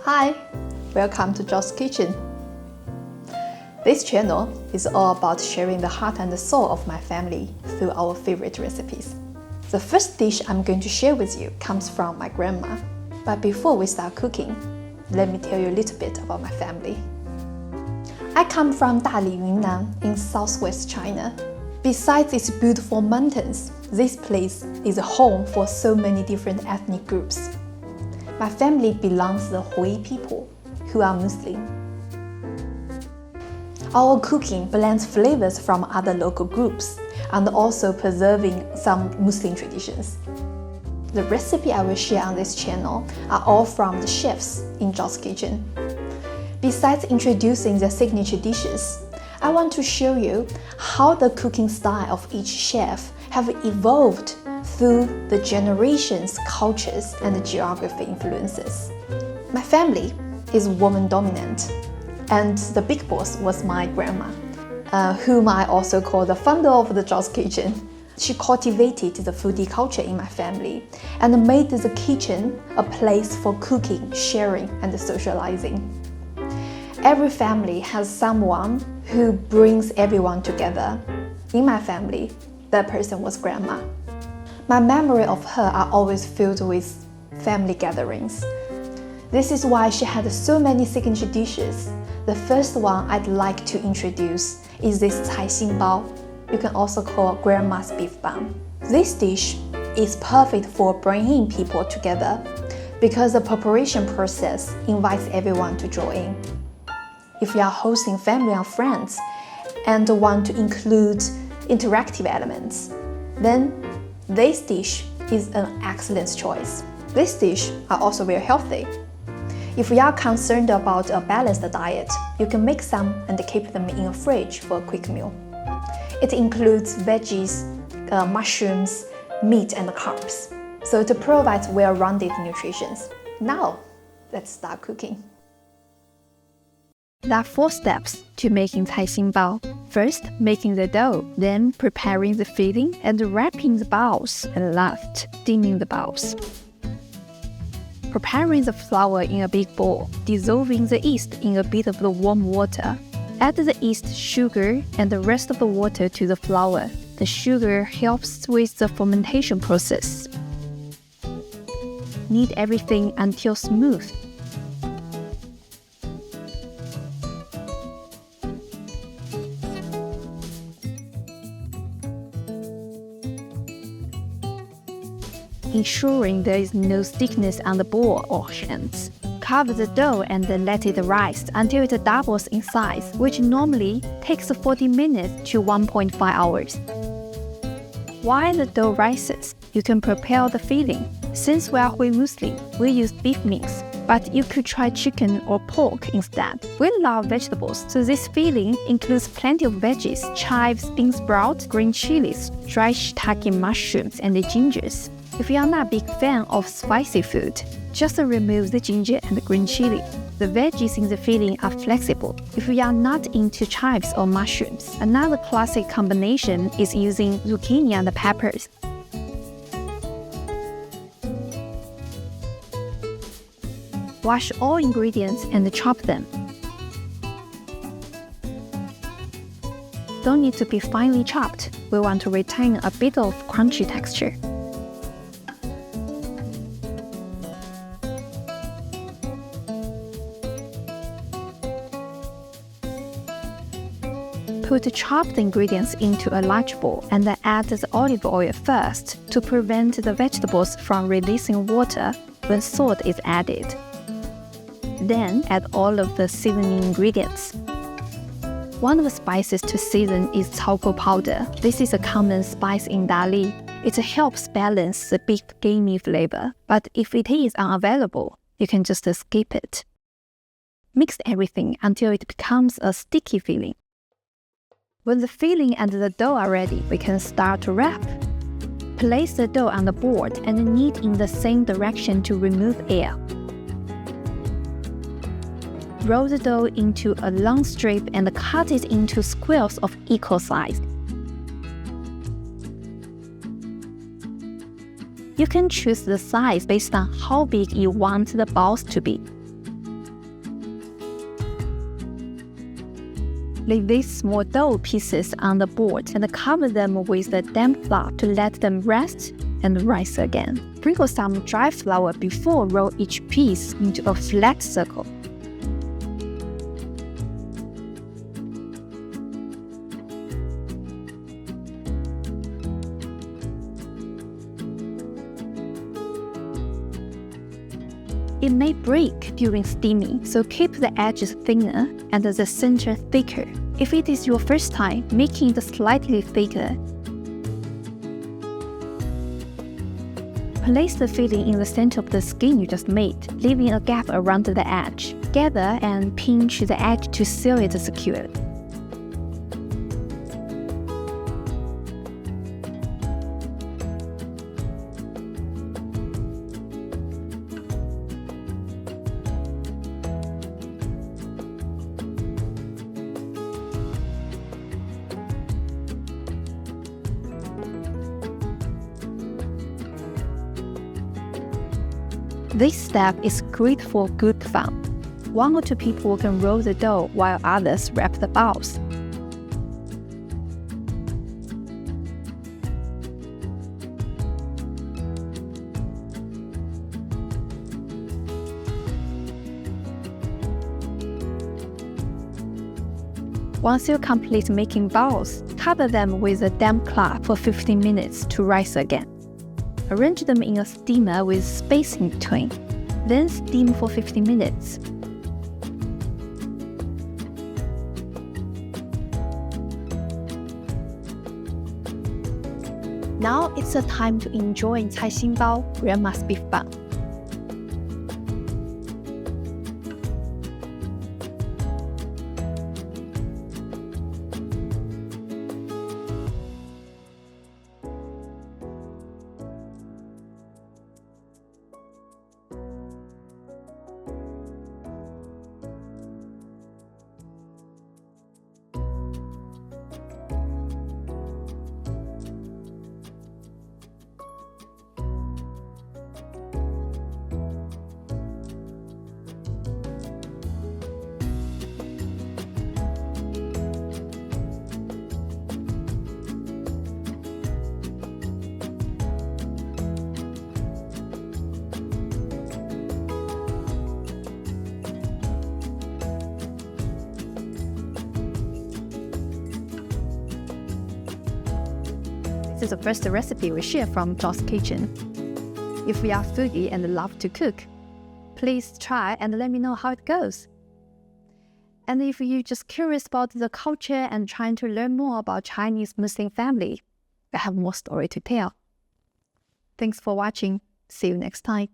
Hi, welcome to Jo's Kitchen. This channel is all about sharing the heart and the soul of my family through our favorite recipes. The first dish I'm going to share with you comes from my grandma. But before we start cooking, let me tell you a little bit about my family. I come from Dali, Yunnan in southwest China. Besides its beautiful mountains, this place is a home for so many different ethnic groups. My family belongs to the Hui people, who are Muslim. Our cooking blends flavors from other local groups and also preserving some Muslim traditions. The recipe I will share on this channel are all from the chefs in Jo's Kitchen. Besides introducing their signature dishes, I want to show you how the cooking style of each chef have evolved through the generations, cultures, and geography influences. My family is woman-dominant, and the big boss was my grandma, whom I also call the founder of the Jo's Kitchen. She cultivated the foodie culture in my family and made the kitchen a place for cooking, sharing, and socializing. Every family has someone who brings everyone together. In my family, that person was grandma. My memory of her are always filled with family gatherings. This is why she had so many signature dishes. The first one I'd like to introduce is this Cai Xin Bao. You can also call grandma's beef bun. This dish is perfect for bringing people together because the preparation process invites everyone to join in. If you are hosting family and friends and want to include interactive elements, then this dish is an excellent choice. This dish are also very healthy. If you are concerned about a balanced diet, you can make some and keep them in a fridge for a quick meal. It includes veggies, mushrooms, meat, and carbs, so it provides well-rounded nutrition. Now, let's start cooking. There are 4 steps to making Cai Xin Bao. First, making the dough, then preparing the filling and wrapping the balls, and last, steaming the balls. Preparing the flour in a big bowl, dissolving the yeast in a bit of the warm water. Add the yeast, sugar, and the rest of the water to the flour. The sugar helps with the fermentation process. Knead everything until smooth. Ensuring there is no stiffness on the bowl or hands. Cover the dough and then let it rise until it doubles in size, which normally takes 40 minutes to 1.5 hours. While the dough rises, you can prepare the filling. Since we are Hui Muslim, we use beef mince, but you could try chicken or pork instead. We love vegetables, so this filling includes plenty of veggies, chives, bean sprouts, green chilies, dry shiitake mushrooms, and gingers. If you are not a big fan of spicy food, just remove the ginger and the green chili. The veggies in the filling are flexible if you are not into chives or mushrooms. Another classic combination is using zucchini and peppers. Wash all ingredients and chop them. Don't need to be finely chopped. We want to retain a bit of crunchy texture. Put chopped ingredients into a large bowl and then add the olive oil first to prevent the vegetables from releasing water when salt is added. Then add all of the seasoning ingredients. One of the spices to season is Tsaoko powder. This is a common spice in Dali. It helps balance the beef gamey flavor, but if it is unavailable, you can just skip it. Mix everything until it becomes a sticky filling. When the filling and the dough are ready, we can start to wrap. Place the dough on the board and knead in the same direction to remove air. Roll the dough into a long strip and cut it into squares of equal size. You can choose the size based on how big you want the balls to be. Lay these small dough pieces on the board and cover them with a damp cloth to let them rest and rise again. Sprinkle some dry flour before roll each piece into a flat circle. It may break during steaming, so keep the edges thinner and the center thicker. If it is your first time, making it slightly thicker. Place the filling in the center of the skin you just made, leaving a gap around the edge. Gather and pinch the edge to seal it securely. This step is great for good fun. 1 or 2 people can roll the dough while others wrap the balls. Once you complete making balls, cover them with a damp cloth for 15 minutes to rise again. Arrange them in a steamer with space in between. Then steam for 15 minutes. Now it's the time to enjoy Cai Xin Bao, Grandma's beef bun. This is the first recipe we share from John's Kitchen. If you are foodie and love to cook, please try and let me know how it goes. And if you're just curious about the culture and trying to learn more about Chinese Muslim family, I have more story to tell. Thanks for watching. See you next time.